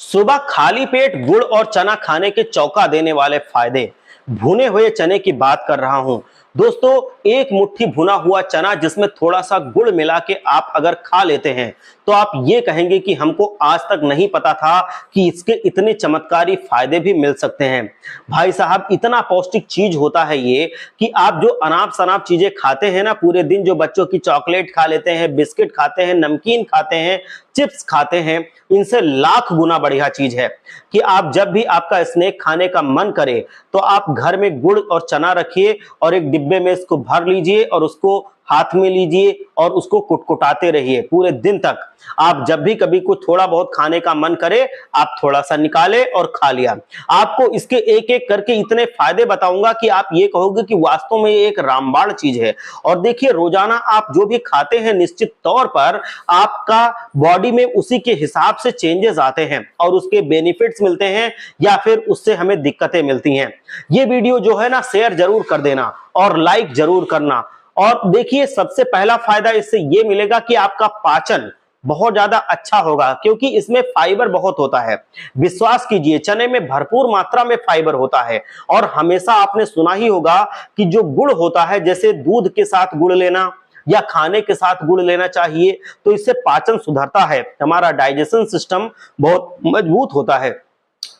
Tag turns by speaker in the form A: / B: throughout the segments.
A: सुबह खाली पेट गुड़ और चना खाने के चौंका देने वाले फायदे। भुने हुए चने की बात कर रहा हूं दोस्तों। एक मुट्ठी भुना हुआ चना जिसमें थोड़ा सा गुड़ मिला के आप अगर खा लेते हैं तो आप ये कहेंगे कि हमको आज तक नहीं पता था कि इसके इतने चमत्कारी फायदे भी मिल सकते हैं। भाई साहब, इतना पौष्टिक चीज होता है ये कि आप जो अनाप शनाप चीजें खाते हैं ना पूरे दिन, जो बच्चों की चॉकलेट खा लेते हैं, बिस्किट खाते हैं, नमकीन खाते हैं, चिप्स खाते हैं, इनसे लाख गुना बढ़िया चीज है कि आप जब भी आपका स्नैक खाने का मन करे तो आप घर में गुड़ और चना रखिए और एक डिब्बे में इसको भर लीजिए और उसको हाथ में लीजिए और उसको कुटकुटाते रहिए पूरे दिन तक। आप जब भी कभी कुछ थोड़ा बहुत खाने का मन करे आप थोड़ा सा निकाले और खा लिया। आपको इसके एक एक करके इतने फायदे बताऊंगा कि आप ये कहोगे कि वास्तव में ये एक रामबाण चीज है। और देखिए, रोजाना आप जो भी खाते हैं निश्चित तौर पर आपका बॉडी में उसी के हिसाब से चेंजेस आते हैं और उसके बेनिफिट्स मिलते हैं या फिर उससे हमें दिक्कतें मिलती हैं। ये वीडियो जो है ना शेयर जरूर कर देना और लाइक जरूर करना। और देखिए, सबसे पहला फायदा इससे ये मिलेगा कि आपका पाचन बहुत ज्यादा अच्छा होगा क्योंकि इसमें फाइबर बहुत होता है। विश्वास कीजिए, चने में भरपूर मात्रा में फाइबर होता है। और हमेशा आपने सुना ही होगा कि जो गुड़ होता है, जैसे दूध के साथ गुड़ लेना या खाने के साथ गुड़ लेना चाहिए, तो इससे पाचन सुधरता है, हमारा डाइजेशन सिस्टम बहुत मजबूत होता है।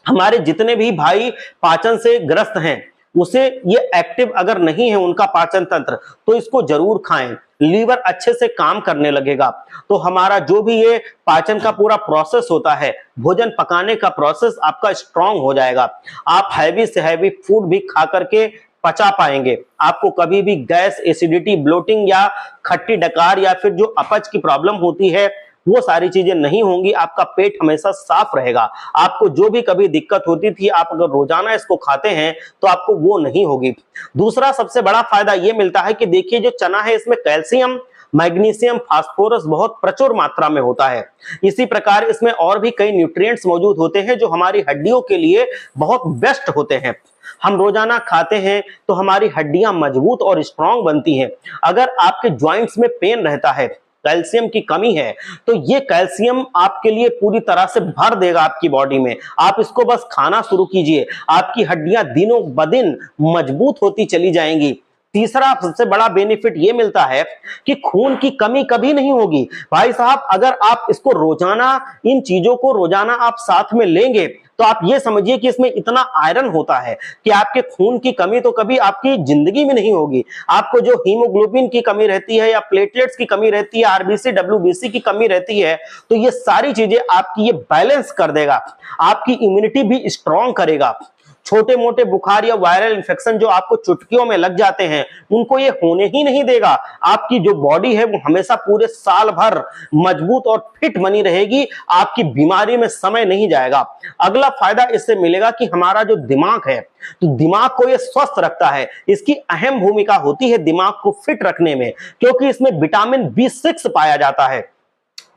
A: हमारे जितने भी भाई पाचन से ग्रस्त हैं उसे ये एक्टिव अगर नहीं है उनका पाचन तंत्र, तो इसको जरूर खाएं। लीवर अच्छे से काम करने लगेगा तो हमारा जो भी ये पाचन का पूरा प्रोसेस होता है, भोजन पकाने का प्रोसेस आपका स्ट्रांग हो जाएगा। आप हैवी से हैवी फूड भी खा करके पचा पाएंगे। आपको कभी भी गैस, एसिडिटी, ब्लोटिंग या खट्टी डकार या फिर जो अपच की प्रॉब्लम होती है वो सारी चीजें नहीं होंगी। आपका पेट हमेशा साफ रहेगा। आपको जो भी कभी दिक्कत होती थी, आप अगर रोजाना इसको खाते हैं तो आपको वो नहीं होगी। दूसरा सबसे बड़ा फायदा ये मिलता है कि देखिए, जो चना है इसमें कैल्शियम, मैग्नीशियम, फास्फोरस बहुत प्रचुर मात्रा में होता है। इसी प्रकार इसमें और भी कई न्यूट्रिएंट्स मौजूद होते हैं जो हमारी हड्डियों के लिए बहुत बेस्ट होते हैं। हम रोजाना खाते हैं तो हमारी हड्डियां मजबूत और स्ट्रांग बनती हैं। अगर आपके ज्वाइंट्स में पेन रहता है, कैल्शियम की कमी है, तो ये कैल्शियम आपके लिए पूरी तरह से भर देगा आपकी बॉडी में। आप इसको बस खाना शुरू कीजिए, आपकी हड्डियां दिनों ब दिन मजबूत होती चली जाएंगी। तीसरा सबसे बड़ा बेनिफिट ये मिलता है कि खून की कमी कभी नहीं होगी। भाई साहब, अगर आप इसको रोजाना, इन चीजों को रोजाना आप साथ में लेंगे तो आप ये समझिए कि इसमें इतना आयरन होता है कि आपके खून की कमी तो कभी आपकी जिंदगी में नहीं होगी। आपको जो हीमोग्लोबिन की कमी रहती है या प्लेटलेट्स की कमी रहती है, आरबीसी, डब्ल्यूबीसी की कमी रहती है, तो ये सारी चीजें आपकी ये बैलेंस कर देगा। आपकी इम्यूनिटी भी स्ट्रांग करेगा। छोटे मोटे बुखार या वायरल इंफेक्शन जो आपको चुटकियों में लग जाते हैं उनको ये होने ही नहीं देगा। आपकी जो बॉडी है वो हमेशा पूरे साल भर मजबूत और फिट बनी रहेगी। आपकी बीमारी में समय नहीं जाएगा। अगला फायदा इससे मिलेगा कि हमारा जो दिमाग है, तो दिमाग को ये स्वस्थ रखता है। इसकी अहम भूमिका होती है दिमाग को फिट रखने में, क्योंकि इसमें विटामिन B6 पाया जाता है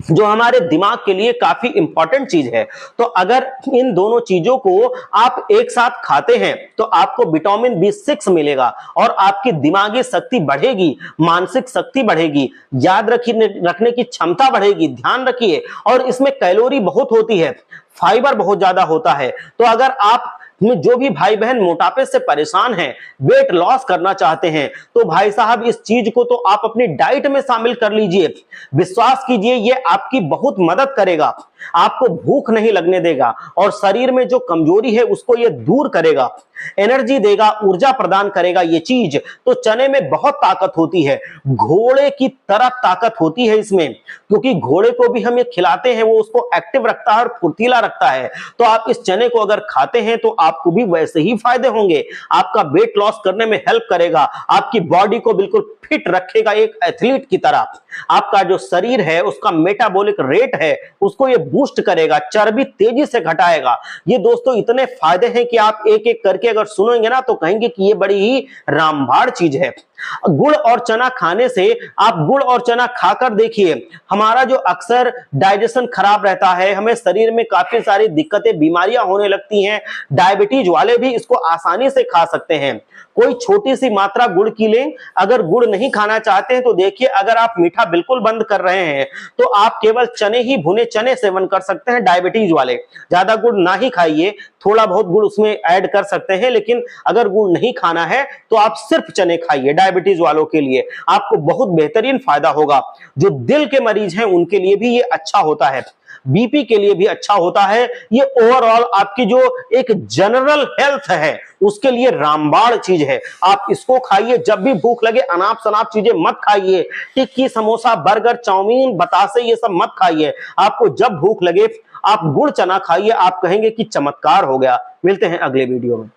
A: जो हमारे दिमाग के लिए काफी इंपॉर्टेंट चीज है। तो अगर इन दोनों चीजों को आप एक साथ खाते हैं तो आपको विटामिन B6 मिलेगा और आपकी दिमागी शक्ति बढ़ेगी, मानसिक शक्ति बढ़ेगी, याद रखने की क्षमता बढ़ेगी। ध्यान रखिए, और इसमें कैलोरी बहुत होती है, फाइबर बहुत ज्यादा होता है। तो अगर आप में जो भी भाई बहन मोटापे से परेशान हैं, वेट लॉस करना चाहते हैं, तो भाई साहब इस चीज को तो आप अपनी डाइट में शामिल कर लीजिए। विश्वास कीजिए, ये आपकी बहुत मदद करेगा। आपको भूख नहीं लगने देगा और शरीर में जो कमजोरी है उसको ये दूर करेगा, एनर्जी देगा, ऊर्जा प्रदान करेगा। ये चीज तो चने में बहुत ताकत होती है, घोड़े की तरह ताकत होती है इसमें, क्योंकि घोड़े को भी हम ये खिलाते हैं, वो उसको एक्टिव रखता है और फुर्तीला रखता है। तो आप इस चने को अगर खाते हैं तो आपको भी वैसे ही फायदे होंगे। आपका वेट लॉस करने में हेल्प करेगा, आपकी बॉडी को बिल्कुल फिट रखेगा एक एथलीट की तरह। आपका जो शरीर है उसका मेटाबॉलिक रेट है उसको ये बूस्ट करेगा, चर्बी तेजी से घटाएगा। ये दोस्तों इतने फायदे हैं कि आप एक एक करके अगर सुनेंगे ना तो कहेंगे कि ये बड़ी ही रामबाण चीज है। गुड़ और चना खाने से, आप गुड़ और चना खाकर देखिए, हमारा जो अक्सर डाइजेशन खराब रहता है, हमें शरीर में काफी सारी दिक्कतें, बीमारियां होने लगती हैं। डायबिटीज वाले भी इसको आसानी से खा सकते हैं। कोई छोटी सी मात्रा गुड़ की लें। अगर गुड़ नहीं खाना चाहते हैं तो देखिए, अगर आप मीठा बिल्कुल बंद कर रहे हैं तो आप केवल चने ही, भुने चने सेवन कर सकते हैं। डायबिटीज वाले ज्यादा गुड़ ना ही खाइए, थोड़ा बहुत गुड़ उसमें ऐड कर सकते हैं, लेकिन अगर गुड़ नहीं खाना है तो आप सिर्फ चने खाइए। डायबिटीज वालों के लिए आपको बहुत बेहतरीन फायदा होगा। जो दिल के मरीज हैं उनके लिए भी ये अच्छा होता है, बीपी के लिए भी अच्छा होता है। ये ओवरऑल आपकी जो एक जनरल हेल्थ है उसके लिए रामबाण चीज है। आप इसको खाइए, जब भी भूख लगे अनाप शनाप चीजें मत खाइए। टिक्की, समोसा, बर्गर, चाउमीन, बतासे, ये सब मत खाइए। आपको जब भूख लगे आप गुड़ चना खाइए, आप कहेंगे कि चमत्कार हो गया। मिलते हैं अगले वीडियो में।